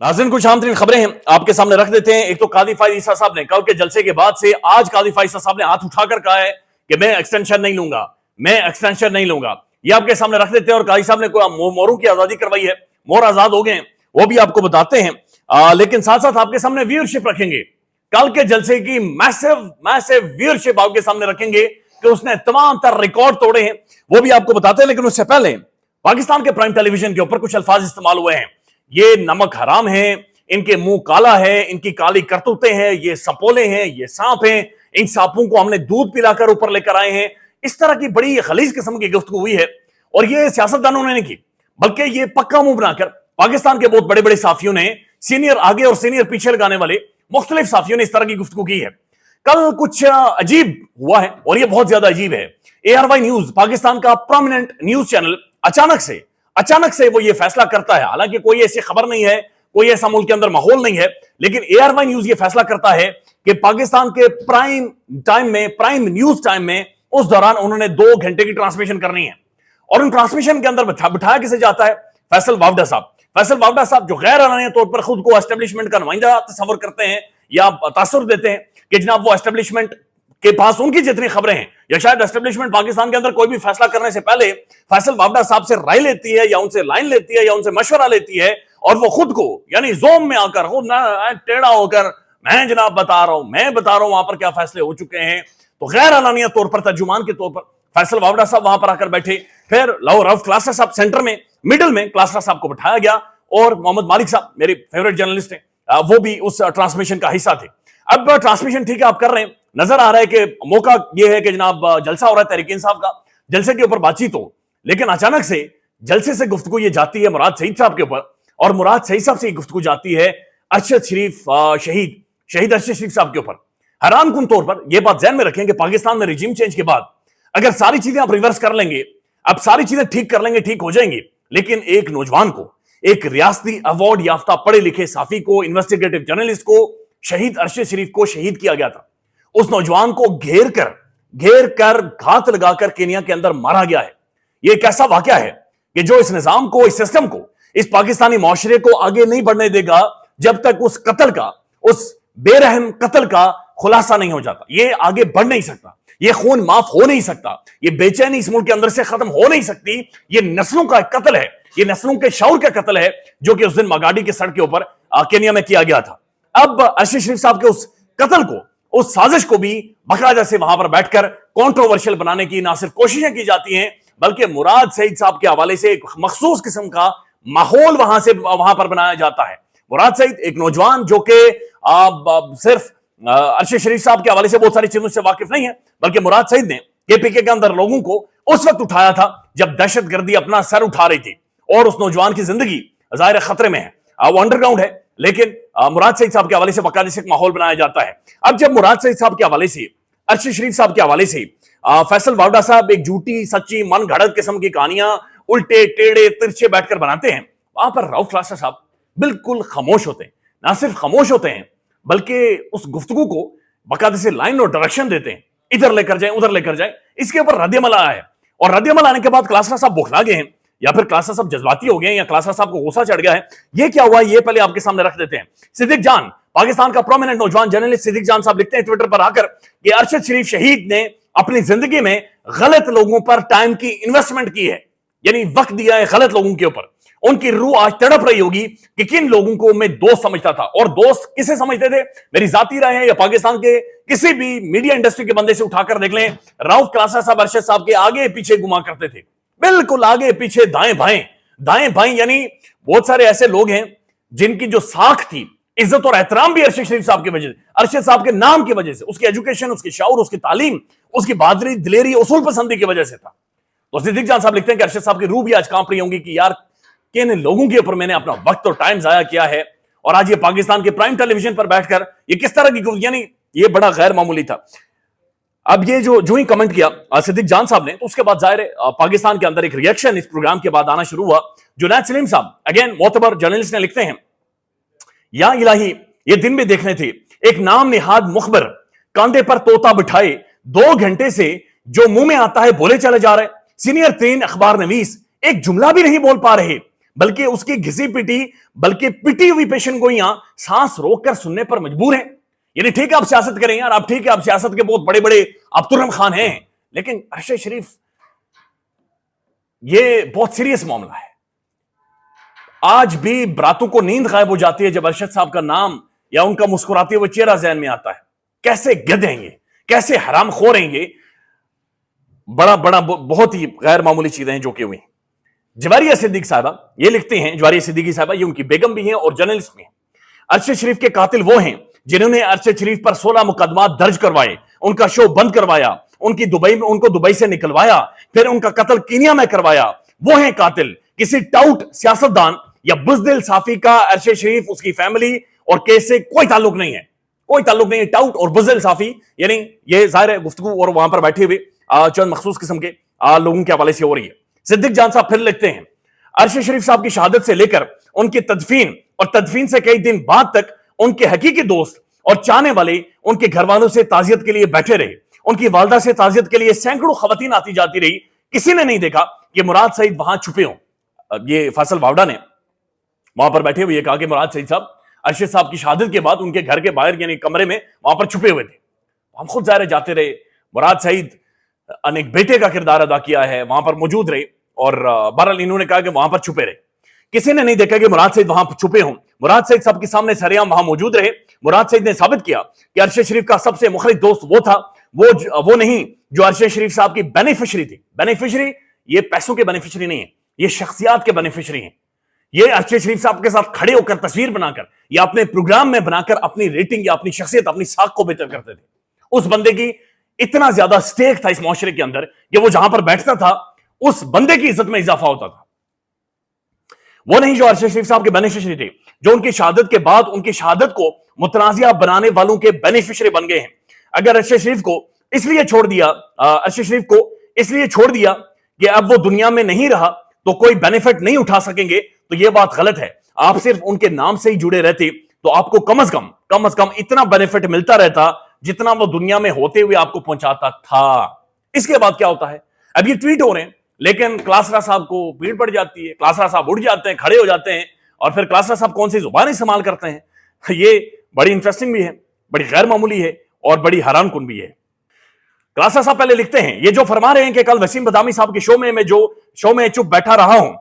नाज़रीन, कुछ आम तरीन खबरें हैं आपके सामने रख देते हैं। एक तो काजी फाइज ईसा साहब ने कल के जलसे के बाद से आज काजी फाइज ईसा साहब ने हाथ उठाकर कहा है कि मैं एक्सटेंशन नहीं लूंगा, मैं एक्सटेंशन नहीं लूंगा। ये आपके सामने रख देते हैं। और काजी साहब ने मोरों की आजादी करवाई है, मोर आजाद हो गए हैं, वो भी आपको बताते हैं। लेकिन साथ साथ आपके सामने व्यूअरशिप रखेंगे, कल के जलसे की मैसिव मैसिव व्यूअरशिप आपके सामने रखेंगे कि उसने तमाम तर रिकॉर्ड तोड़े हैं, वो भी आपको बताते हैं। लेकिन उससे पहले पाकिस्तान के प्राइम टेलीविजन के ऊपर कुछ अल्फाज इस्तेमाल हुए हैं। ये नमक हराम है, इनके मुंह काला है, इनकी काली करतूतें हैं, ये सपोले हैं, ये सांप हैं, इन सांपों को हमने दूध पिलाकर ऊपर लेकर आए हैं। इस तरह की बड़ी खलीज किस्म की गुफ्तगू हुई है। और ये सियासतदानों ने नहीं की, बल्कि ये पक्का मुंह बनाकर पाकिस्तान के बहुत बड़े बड़े साफियों ने, सीनियर आगे और सीनियर पीछे लगाने वाले मुख्तलिफ साफियों ने इस तरह की गुफ्तगू की है। कल कुछ अजीब हुआ है और ये बहुत ज्यादा अजीब है। ARY न्यूज, पाकिस्तान का प्रोमिनेंट न्यूज चैनल, अचानक से वो ये फैसला करता है, हालांकि कोई ऐसी खबर नहीं है, कोई ऐसा मुल्क के अंदर माहौल नहीं है, लेकिन ARY न्यूज ये फैसला करता है कि पाकिस्तान के प्राइम न्यूज टाइम में उस दौरान उन्होंने 2 घंटे की ट्रांसमिशन करनी है। और उन ट्रांसमिशन के अंदर बिठाया किसे जाता है? फैसल वावडा साहब जो गैर एलानिया तौर पर खुद को एस्टेब्लिशमेंट का नुमाइंदा तस्वर करते हैं या तासुर देते हैं कि जनाब वो एस्टेब्लिशमेंट के पास उनकी जितनी खबरें हैं, या शायद एस्टेब्लिशमेंट पाकिस्तान के अंदर कोई भी फैसला करने से पहले फैसल वावडा साहब से राय लेती है, या उनसे लाइन लेती है, या उनसे मशवरा लेती है, और वो खुद को यानी जोम में आकर खुद टेढ़ा होकर मैं जनाब बता रहा हूं वहां पर क्या फैसले हो चुके हैं। तो गैर एलानिया तौर पर, तर्जुमान के तौर पर फैसल वावडा साहब वहां पर आकर बैठे। फिर रऊफ क्लास्टर साहब सेंटर में, मिडिल में क्लास्टर साहब को बिठाया गया, और मोहम्मद मालिक साहब मेरे फेवरेट जर्नलिस्ट हैं, वो भी उस ट्रांसमिशन का हिस्सा थे। अब ट्रांसमिशन ठीक है आप कर रहे हैं, नजर आ रहा है कि मौका यह है कि जनाब जलसा हो रहा है तहरीक इंसाफ का, जलसे के ऊपर बातचीत हो, लेकिन अचानक से जलसे से गुफ्तगू ये जाती है मुराद सईद साहब के ऊपर, और मुराद सईद साहब से गुफ्तगू जाती है अरशद शरीफ, शहीद अरशद शरीफ साहब के ऊपर। हैरान कुन तौर पर यह बात ज़हन में रखें कि पाकिस्तान में रिजीम चेंज के बाद अगर सारी चीजें आप रिवर्स कर लेंगे, अब सारी चीजें ठीक कर लेंगे, ठीक हो जाएंगी, लेकिन एक नौजवान को, एक रियासती अवार्ड याफ्ता पढ़े लिखे साफी को, इन्वेस्टिगेटिव जर्नलिस्ट को, शहीद अरशद शरीफ को शहीद किया गया था। उस नौजवान को घेर कर घात लगाकर केनिया के अंदर मारा गया है। यह एक ऐसा वाकया है कि जो इस निजाम को, इस सिस्टम को, इस पाकिस्तानी माशरे को आगे नहीं बढ़ने देगा जब तक उस कत्ल का, उस बेरहम कत्ल का खुलासा नहीं हो जाता। यह आगे बढ़ नहीं सकता, यह खून माफ हो नहीं सकता, यह बेचैनी इस मुल्क के अंदर से खत्म हो नहीं सकती। यह नस्लों का कत्ल है, यह नस्लों के शऊर का कत्ल है, जो कि उस दिन मागाडी की सड़क के ऊपर केनिया में किया गया था। अब अरशद शरीफ साहब के उस कत्ल को, उस साजिश को भी बाकायदा से वहां पर बैठकर कंट्रोवर्शियल बनाने की ना सिर्फ कोशिशें की जाती हैं, बल्कि मुराद सईद साहब के हवाले से एक मखसूस किस्म का माहौल वहां पर बनाया जाता है। मुराद सईद एक नौजवान जो कि सिर्फ अरशद शरीफ साहब के हवाले से बहुत सारी चीजों से वाकिफ नहीं है, बल्कि मुराद सईद ने KPK के अंदर लोगों को उस वक्त उठाया था जब दहशतगर्दी अपना सर उठा रही थी, और उस नौजवान की जिंदगी जाहिर खतरे में है। वो अंडरग्राउंड है, लेकिन मुराद सईद साहब के हवाले से बाकायदे से एक माहौल बनाया जाता है। अब जब मुराद सईद साहब के हवाले से, अरशद शरीफ साहब के हवाले से फैसल वावडा साहब एक झूठी सच्ची मन घड़त किस्म की कहानियां उल्टे टेढ़े तिरछे बैठकर बनाते हैं, वहां पर रऊफ क्लास्टर साहब बिल्कुल खामोश होते हैं। ना सिर्फ खामोश होते हैं, बल्कि उस गुफ्तगू को बाकायदे से लाइन और डायरेक्शन देते हैं, इधर लेकर जाए, उधर लेकर जाए। इसके ऊपर रद्दमल आया है, और रद्दमल आने के बाद क्लास्टर साहब बौखला गए हैं, या फिर क्लास्टर साहब जज्बाती हो गए, या क्लास्टर साहब को गुस्सा चढ़ गया है। ये क्या हुआ, ये पहले आपके सामने रख देते हैं। सिद्दीक जान, पाकिस्तान का प्रोमिनेंट नौजवान जर्नलिस्ट सिद्दीक जान साहब लिखते हैं ट्विटर पर आकर कि अरशद शरीफ शहीद ने अपनी जिंदगी में गलत लोगों पर टाइम की इन्वेस्टमेंट की है, यानी वक्त दिया है गलत लोगों के ऊपर। उनकी रूह आज तड़प रही होगी कि किन लोगों को मैं दोस्त समझता था, और दोस्त किसे समझते थे, मेरी जाती राय है या पाकिस्तान के किसी भी मीडिया इंडस्ट्री के बंदे से उठाकर देख लें, रऊफ क्लास्टर साहब अरशद साहब के आगे पीछे घुमा करते थे, बिल्कुल आगे पीछे, दाएं बाएं, यानी बहुत सारे ऐसे लोग हैं जिनकी जो साख थी, इज्जत और एहतराम भी अरशद शरीफ साहब की वजह से, अरशद साहब के नाम की वजह से, उसकी एजुकेशन, उसकी शऊर, उसकी तालीम, उसकी बहादुरी, दिलेरी, उसूल पसंदी की वजह से था। तो सिद्दीक जान साहब लिखते हैं कि अरशद साहब की रूह भी आज कांप रही होंगी कि यार किन लोगों के ऊपर मैंने अपना वक्त और टाइम जाया किया है, और आज ये पाकिस्तान के प्राइम टेलीविजन पर बैठकर ये किस तरह की, यानी ये बड़ा गैर मामूली था। अब ये जो ही कमेंट किया सिद्दीक जान साहब ने, तो उसके बाद जाहिर है पाकिस्तान के अंदर एक रिएक्शन इस प्रोग्राम के बाद आना शुरू हुआ। जुनैद सलीम साहब, अगेन मोतबर जर्नलिस्ट, ने लिखते हैं, या इलाही ये दिन भी देखने थे, एक नाम निहाद मुखबर कांधे पर तोता बिठाए 2 घंटे से जो मुंह में आता है बोले चले जा रहे। सीनियर 3 अखबार नवीस एक जुमला भी नहीं बोल पा रहे, بلکہ اس کی گھسی پٹی بلکہ پٹی ہوئی پیشن گوئیاں سانس روک کر سننے پر مجبور ہیں. یعنی ٹھیک ہے آپ سیاست کریں یار, آپ ٹھیک ہے آپ سیاست کے بہت بڑے بڑے آپ ترم خان ہیں, لیکن ارشد شریف یہ بہت سیریس معاملہ ہے. آج بھی براتوں کو نیند غائب ہو جاتی ہے جب ارشد صاحب کا نام یا ان کا مسکراتے ہوئے چہرہ ذہن میں آتا ہے. کیسے گدھے ہیں یہ, کیسے حرام خور ہیں یہ, بڑا بہت ہی غیر معمولی چیزیں ہیں جو کہ ہوئی. جواریہ صدیقی صاحبہ یہ لکھتے ہیں, جواریہ صدیقی صاحبہ یہ ان کی بیگم بھی ہیں اور جرنلسٹ بھی ہیں. ارشد شریف کے قاتل وہ ہیں جنہوں نے ارشد شریف پر 16 مقدمات درج کروائے, ان کا شو بند کروایا, ان کو دبئی سے نکلوایا, پھر ان کا قتل کینیا میں کروایا. وہ ہیں قاتل. کسی ٹاؤٹ سیاستدان یا بزدل صحافی کا ارشد شریف, اس کی فیملی اور کیس سے کوئی تعلق نہیں ہے, کوئی تعلق نہیں ہے. ٹاؤٹ اور بزدل صحافی یعنی یہ ظاہر ہے گفتگو اور وہاں پر بیٹھے ہوئے چند مخصوص قسم کے لوگوں کے حوالے سے ہو رہی ہے. صدیق جان صاحب پھر لکھتے ہیں, ارشد شریف صاحب کی شہادت سے لے کر ان کی تدفین اور تدفین سے کئی دن بعد تک ان کے حقیقی دوست اور چاہنے والے ان کے گھر والوں سے تعزیت کے لیے بیٹھے رہے. ان کی والدہ سے تعزیت کے لیے سینکڑوں خواتین آتی جاتی رہی. کسی نے نہیں دیکھا کہ مراد سعید وہاں چھپے ہوں. یہ فیصل واوڈا نے وہاں پر بیٹھے ہوئے یہ کہا کہ مراد سعید صاحب ارشد صاحب کی شہادت کے بعد ان کے گھر کے باہر یعنی کمرے میں وہاں پر چھپے ہوئے تھے. ہم خود ظاہر جاتے رہے. مراد سعید نے ایک بیٹے کا کردار ادا کیا ہے, وہاں پر موجود رہے اور بہرحال انہوں نے کہا کہ وہاں پر چھپے رہے. کسی نے نہیں دیکھا کہ مراد سعید وہاں چھپے ہوں. مراد سعید صاحب کے سامنے سریعام وہاں موجود رہے. مراد سعید نے ثابت کیا کہ ارشد شریف کا سب سے مخلص دوست وہ تھا, وہ نہیں جو ارشد شریف صاحب کی بینیفیشری تھی. بینیفیشری یہ پیسوں کے بینیفیشری نہیں ہے, یہ شخصیات کے بینیفیشری ہیں. یہ ارشد شریف صاحب کے ساتھ کھڑے ہو کر تصویر بنا کر یا اپنے پروگرام میں بنا کر اپنی ریٹنگ یا اپنی شخصیت اپنی ساکھ کو بہتر کرتے تھے. اس بندے کی اتنا زیادہ سٹیک تھا اس معاشرے کے اندر کہ وہ جہاں پر بیٹھتا تھا اس بندے کی عزت میں اضافہ ہوتا تھا. وہ نہیں جو ارشد شریف صاحب کے بینیفیشری تھے, جو ان کی شہادت کے بعد ان کی شہادت کو متنازعہ بنانے والوں کے بینیفیشری بن گئے ہیں. اگر ارشد شریف کو اس لیے چھوڑ دیا کہ اب وہ دنیا میں نہیں رہا تو کوئی بینیفٹ نہیں اٹھا سکیں گے, تو یہ بات غلط ہے. آپ صرف ان کے نام سے ہی جڑے رہتے تو آپ کو کم از کم اتنا بینیفٹ ملتا رہتا جتنا وہ دنیا میں ہوتے ہوئے آپ کو پہنچاتا تھا. اس کے بعد کیا ہوتا ہے, اب یہ ٹویٹ ہو رہے ہیں لیکن کلاسرا صاحب کو بھیڑ پڑ جاتی ہے, کلاسرا صاحب اٹھ جاتے ہیں, کھڑے ہو جاتے ہیں, اور پھر کلاسرا صاحب کون سی زبان استعمال کرتے ہیں. یہ بڑی انٹرسٹنگ بھی ہے, بڑی غیر معمولی ہے اور بڑی حیران کن بھی ہے. کلاسرا صاحب پہلے لکھتے ہیں, یہ جو فرما رہے ہیں کہ کل وسیم بدامی صاحب کے شو میں چپ بیٹھا رہا ہوں,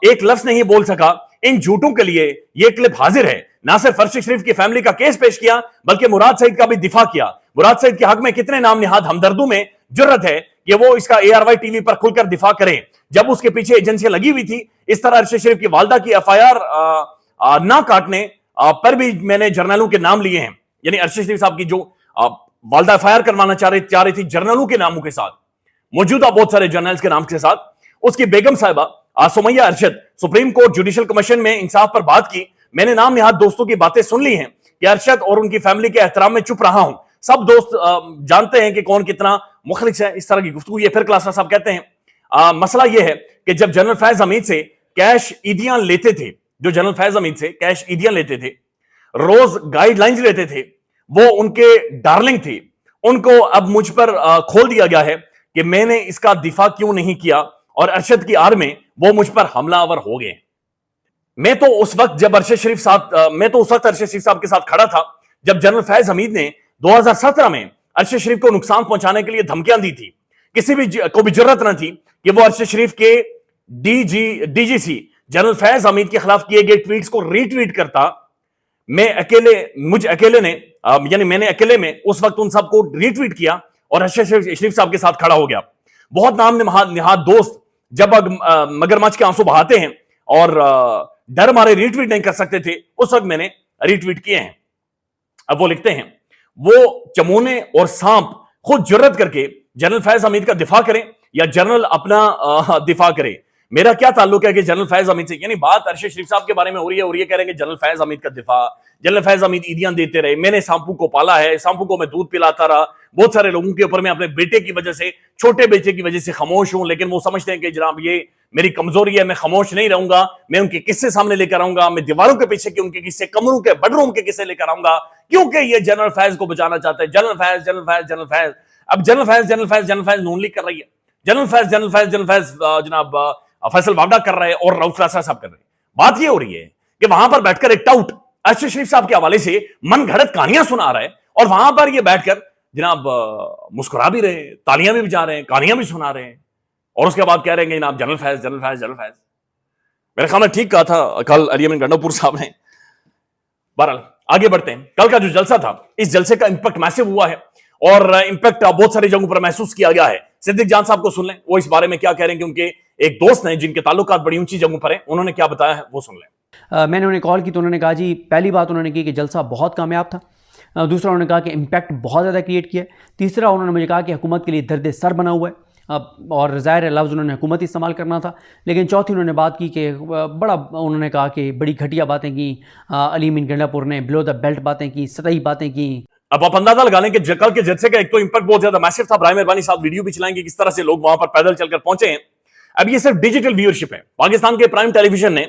ایک لفظ نہیں بول سکا, ان جھوٹوں کے لیے یہ کلپ حاضر ہے. نہ صرف ارشد شریف کی فیملی کا کیس پیش کیا بلکہ مراد سعید کا بھی دفاع کیا. مراد سعید کے حق میں کتنے نام نہاد ہمدردوں میں جرت ہے کہ وہ اس کا ARY ٹی وی پر کھل کر دفاع کریں جب اس کے پیچھے ایجنسیاں لگی ہوئی تھی. اس طرح ارشد شریف کی والدہ کی FIR نہ کاٹنے پر بھی میں نے جرنلوں کے نام لیے ہیں. یعنی ارشد شریف صاحب کی جو والدہ FIR کروانا چاہ رہی تھی جرنلوں کے ناموں کے ساتھ, موجودہ بہت سارے جرنلز کے نام کے ساتھ. اس کی بیگم صاحبہ Sumaiya Arshad supreme court judicial commission میں انصاف پر بات کی. میں نے نام نہاد دوستوں کی باتیں سن لی ہیں کہ ارشد اور ان کی فیملی کے احترام میں چپ رہا ہوں. سب دوست جانتے ہیں کہ کون کتنا مخلص ہے. اس طرح کی گفتگو. یہ پھر کلاسرا صاحب کہتے ہیں مسئلہ یہ ہے کہ جب جنرل فیض حمید سے کیش عیدیاں لیتے تھے, روز گائیڈ لائنز لیتے تھے, وہ ان کے ڈارلنگ تھے. ان کو اب مجھ پر کھول دیا گیا ہے کہ میں نے اس کا دفاع کیوں نہیں کیا, اور ارشد کی آڑ میں وہ مجھ پر حملہ آور ہو گئے. میں تو اس وقت ارشد شریف صاحب کے ساتھ کھڑا تھا جب جنرل فیض حمید نے 2017 میں ارشد شریف کو نقصان پہنچانے کے لیے دھمکیاں دی تھی. کسی بھی کو بھی جرت نہ تھی کہ وہ ارشد شریف کے ڈی جی سی جنرل فیض حمید کے خلاف کیے گئے ٹویٹس کو ری ٹویٹ کرتا. میں نے اکیلے میں اس وقت ان سب کو ری ٹویٹ کیا اور ارشد شریف صاحب کے ساتھ کھڑا ہو گیا. بہت نام نہاد دوست جب مگرمچھ کے آنسو بہاتے ہیں اور ڈر مارے ری ٹویٹ نہیں کر سکتے تھے, اس وقت میں نے ری ٹویٹ کیے ہیں. اب وہ لکھتے ہیں, وہ چمونے اور سانپ خود جرت کر کے جنرل فیض حمید کا دفاع کریں یا جنرل اپنا دفاع کرے. میرا کیا تعلق ہے کہ جنرل فیض حمید سے, یعنی بات ارشد شریف صاحب کے بارے میں ہو رہی ہے اور یہ کہہ رہے ہیں کہ جنرل فیض حمید کا دفاع, جنرل فیض حمید عیدیاں دیتے رہے, میں نے سانپو کو پالا ہے, سانپو کو میں دودھ پلاتا رہا. بہت سارے لوگوں کے اوپر میں اپنے بیٹے کی وجہ سے, چھوٹے بیٹے کی وجہ سے خاموش ہوں, لیکن وہ سمجھتے ہیں کہ جناب یہ میری کمزوری ہے, میں خاموش نہیں رہوں گا, میں ان کے قصے سامنے لے کر آؤں گا, میں دیواروں کے پیچھے ان کے قصے, کمروں کے بیڈ روم کے قصے لے کر آؤں گا, کیونکہ یہ جنرل فیض کو بچانا چاہتے ہیں. جنرل فیض اب جنرل فیض نون لیگ کر رہی ہے. جنرل فیض جناب फैसल वावडा कर रहे हैं और रऊफ लासा साहब कर रहे हैं। बात ये हो रही है कि वहां पर बैठकर एक टाउट अरशद शरीफ साहब के हवाले से मन घड़त कहानियां सुना रहा है और वहां पर ये बैठकर जनाब मुस्कुरा भी रहे, तालियां भी बजा रहे हैं, कहानियां भी सुना रहे हैं, और उसके बाद कह रहे हैं जनाब general Faiz, general Faiz, general Faiz. मेरे ख्याल में ठीक कहा था कल अली अमीन गंडापुर साहब ने। बहरहाल आगे बढ़ते हैं। कल का जो जलसा था, इस जलसे का इंपैक्ट मैसिव हुआ है और इंपैक्ट बहुत सारी जगहों पर महसूस किया गया है। सिद्दीक जान साहब को सुन लें, वो इस बारे में क्या कह रहे हैं कि उनके एक दोस्त ने जिनके ताल्लुकात बड़ी ऊंची जगहों पर हैं, उन्होंने क्या बताया है वो सुन लें। मैंने उन्हें कॉल की तो उन्होंने कहा जी, पहली बात उन्होंने की कि जलसा बहुत कामयाब था, दूसरा उन्होंने कहा कि इम्पैक्ट बहुत ज़्यादा क्रिएट किया है, तीसरा उन्होंने मुझे कहा कि हुकूमत के लिए दर्द सर बना हुआ है, और ज़ाहिर लफ्ज़ उन्होंने हुकूमत इस्तेमाल करना था। लेकिन चौथी उन्होंने बात की कि बड़ा उन्होंने कहा कि बड़ी घटिया बातें की, अली अमीन गंडापुर ने बिलो द बेल्ट बातें की, सतही बातें की। अब आप अंदाजा लगा लें कि कल के जलसे का एक तो इंपैक्ट बहुत ज्यादा मैसिव था। ब्राहिम मेहरबानी साहब वीडियो भी चलाएंगे किस तरह से लोग वहां पर पैदल चलकर पहुंचे हैं। अब ये सिर्फ डिजिटल व्यूअरशिप है। पाकिस्तान के प्राइम टेलीविजन ने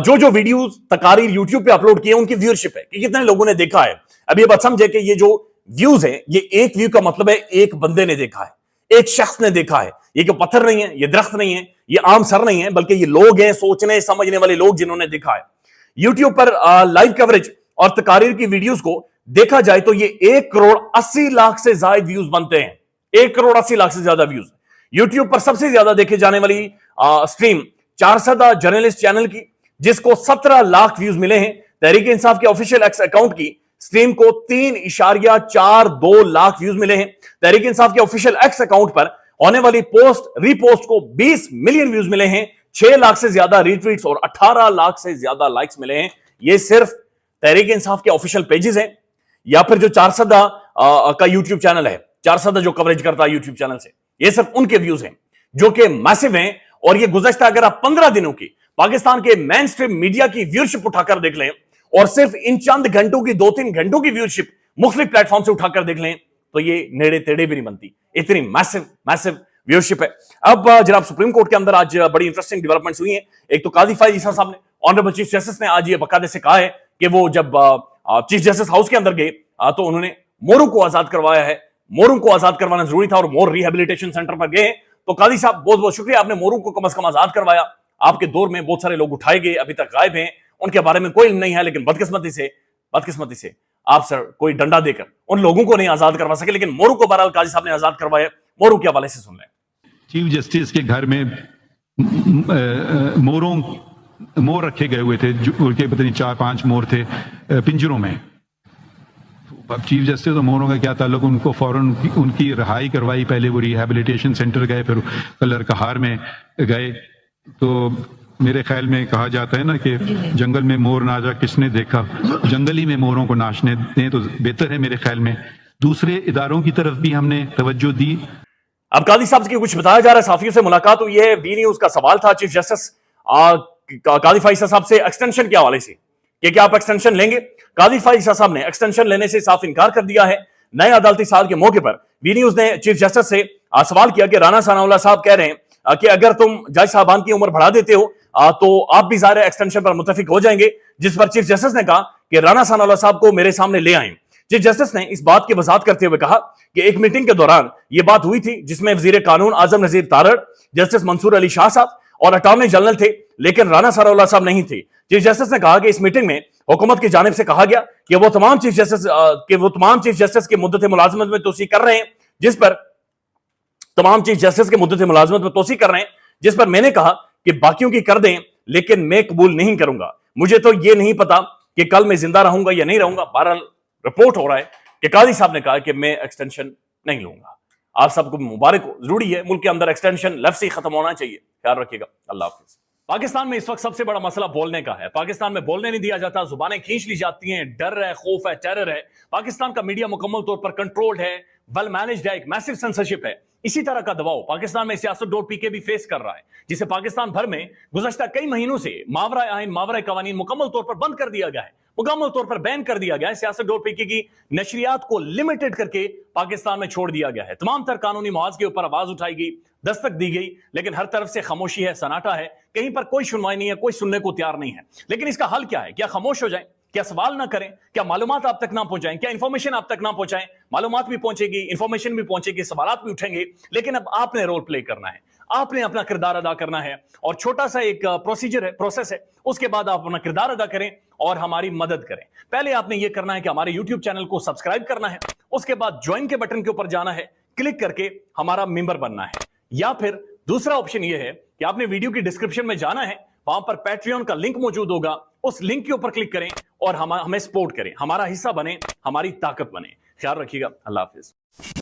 जो वीडियोस तकारीर यूट्यूब पे अपलोड किए उनकी व्यूअरशिप है कि कितने लोगों ने देखा है। अब ये बात समझे कि ये जो व्यूज है, ये एक व्यू का मतलब है एक बंदे ने देखा है, एक शख्स ने देखा है। ये कोई पत्थर नहीं है, ये दरख्त नहीं है, ये आम सर नहीं है, बल्कि ये लोग हैं, सोचने समझने वाले लोग जिन्होंने देखा है। यूट्यूब पर लाइव कवरेज और तकारीर की वीडियोस को देखा जाए तो ये 1,80,00,000 से ज्यादा व्यूज बनते हैं। 1,80,00,000 से ज्यादा व्यूज। यूट्यूब पर सबसे ज्यादा देखे जाने वाली स्ट्रीम 400 जर्नलिस्ट चैनल की, जिसको 17 लाख व्यूज मिले हैं। तहरीक इंसाफ के ऑफिशियल एक्स अकाउंट की स्ट्रीम को 3.42 लाख व्यूज मिले हैं। तहरीक इंसाफ के ऑफिशियल एक्स अकाउंट पर होने वाली पोस्ट रीपोस्ट को 20 मिलियन व्यूज मिले हैं, 6 लाख से ज्यादा रीट्वीट्स और 18 लाख से ज्यादा लाइक्स मिले हैं। ये सिर्फ तहरीक इंसाफ के ऑफिशियल पेजेस हैं या फिर जो 400 का यूट्यूब चैनल है, 400 जो कवरेज करता है यूट्यूब चैनल से, ये सिर्फ उनके व्यूज हैं जो कि मैसिव हैं। और ये गुज़श्ता अगर आप 15 दिनों की पाकिस्तान के मेन स्ट्रीम मीडिया की व्यूअरशिप उठाकर देख लें और सिर्फ इन चंद घंटों की 2-3 घंटों की व्यूअरशिप मुख्तलिफ प्लेटफॉर्म से उठाकर देख लें तो ये नेड़े तेड़े भी नहीं बनती, इतनी मैसिव व्यूअरशिप है। अब जनाब सुप्रीम कोर्ट के अंदर आज बड़ी इंटरेस्टिंग डेवलपमेंट्स हुई हैं। एक तो काजी फायद ईसा साहब ने, ऑनरेबल चीफ जस्टिस ने आज ये बकायदे से कहा है कि वो जब चीफ जस्टिस हाउस के अंदर गए तो उन्होंने मोरू को आजाद करवाया है। मोरू को आजाद करवाना जरूरी था और मोर रिहेबिलिटेशन सेंटर पर गए। तो काजी साहब बहुत बहुत शुक्रिया, आपने मोरू को कम से कम आजाद करवाया। आपके दौर में बहुत सारे लोग उठाए गए, अभी तक गायब हैं, उनके बारे में कोई नहीं है, लेकिन बदकिस्मती से आप सर कोई डंडा देकर उन लोगों को नहीं आजाद करवा सके, लेकिन मोरू को बहरहाल काजी साहब ने आजाद करवाया। मोरू के हवाले से सुन लें। चीफ जस्टिस के घर में मोर रखे गए हुए थे, उनके पता नहीं 4-5 मोर थे पिंजरों में। अब चीफ जस्टिस और मोरों का क्या ताल्लुक, उनको फौरन उनकी रिहाई करवाई। पहले वो रिहेबिलिटेशन सेंटर गए, फिर कलर कहार में गए। तो मेरे ख्याल में कहा जाता है ना कि जंगल में मोर नाचा किसने देखा, जंगली में मोरों को नाचने दें तो बेहतर है मेरे ख्याल में। दूसरे इदारों की तरफ भी हमने तवज्जो दी। अब काजी साहब की कुछ बताया जा रहा है, साफियों से मुलाकात हुई है। बी न्यूज का सवाल था चीफ जस्टिस काजी फायद ईसा साहब से एक्सटेंशन के हवाले से कि क्या आप एक्सटेंशन लेंगे। काजी फायद ईसा साहब ने एक्सटेंशन लेने से साफ इनकार कर दिया है। नए अदालती साल के मौके पर बी न्यूज ने चीफ जस्टिस से सवाल किया कि राना सनाउल्लाह साहब कह रहे हैं कि अगर तुम जज साहबान की उम्र बढ़ा देते हो तो आप भी ज़ाहिर एक्सटेंशन पर मुत्तफिक हो जाएंगे, जिस पर चीफ जस्टिस ने कहा कि राना सनाउल्लाह साहब को मेरे सामने ले आए। चीफ जस्टिस ने इस बात की वजाहत करते हुए कहा कि एक मीटिंग के दौरान यह बात हुई थी जिसमें वजीर कानून आजम नजीर तारड़, जस्टिस मंसूर अली शाह साहब और अटॉर्नी जनरल थे, लेकिन राना सनाउल्लाह साहब नहीं थे। चीफ जस्टिस ने कहा कि इस मीटिंग में हुकूमत की जानिब से कहा गया कि वो तमाम चीफ जस्टिस की मुद्दत मुलाजमत में तोसी कर रहे हैं, जिस पर तमाम चीफ जस्टिस के मुद्दत मुलाजमत में तोसी कर रहे हैं, जिस पर मैंने कहा कि बाकियों की कर दें, लेकिन मैं कबूल नहीं करूंगा। मुझे तो यह नहीं पता कि कल मैं जिंदा रहूंगा या नहीं रहूंगा। बहरहाल रिपोर्ट हो रहा है कि काजी साहब ने कहा कि मैं एक्सटेंशन नहीं लूंगा। आप सबको मुबारक हो, जरूरी है मुल्क के अंदर एक्सटेंशन लफ्ज़ से खत्म होना चाहिए। ख्याल रखिएगा, अल्लाह हाफिज। पाकिस्तान में इस वक्त सबसे बड़ा मसला बोलने का है। पाकिस्तान में बोलने नहीं दिया जाता, जुबानें खींच ली जाती हैं, डर है, खौफ है, टेरर है। पाकिस्तान का मीडिया मुकम्मल तौर पर कंट्रोल्ड है, वेल मैनेज्ड है, एक मैसिव सेंसरशिप है। इसी तरह का दबाव पाकिस्तान में सियासत.pk भी फेस कर रहा है, जिसे पाकिस्तान भर में गुज़श्ता कई महीनों से मावरा आइन, मावरा कवानीन मुकम्मल तौर पर बंद कर दिया गया है, मुकम्मल तौर पर बैन कर दिया गया है। सियासत.pk की नशरियात को लिमिटेड करके पाकिस्तान में छोड़ दिया गया है। तमाम तर कानूनी मुआवजे के ऊपर आवाज उठाई गई, दस्तक दी गई, लेकिन हर तरफ से खामोशी है, सन्नाटा है, कहीं पर कोई सुनवाई नहीं है, कोई सुनने को तैयार नहीं है। लेकिन इसका हल क्या है? क्या खामोश हो जाए? क्या सवाल ना करें? क्या मालूमात आप तक ना पहुंचाएं? क्या इंफॉर्मेशन आप तक ना पहुंचाएं? मालूमात भी पहुंचेगी, इंफॉर्मेशन भी पहुंचेगी, सवालात भी उठेंगे, लेकिन अब आपने रोल प्ले करना है। आपने अपना किरदार अदा करना है और छोटा सा एक प्रोसीजर है, प्रोसेस है, उसके बाद आप अपना किरदार अदा करें और हमारी मदद करें। पहले आपने यह करना है कि हमारे YouTube चैनल को सब्सक्राइब करना है, उसके बाद ज्वाइन के बटन के ऊपर जाना है, क्लिक करके हमारा मेंबर बनना है, या फिर दूसरा ऑप्शन यह है कि आपने वीडियो की डिस्क्रिप्शन में जाना है, वहां पर पैट्रियन का लिंक मौजूद होगा, उस लिंक के ऊपर क्लिक करें और हमें सपोर्ट करें, हमारा हिस्सा बने, हमारी ताकत बने। ख्याल रखिएगा। अल्लाह हाफिज।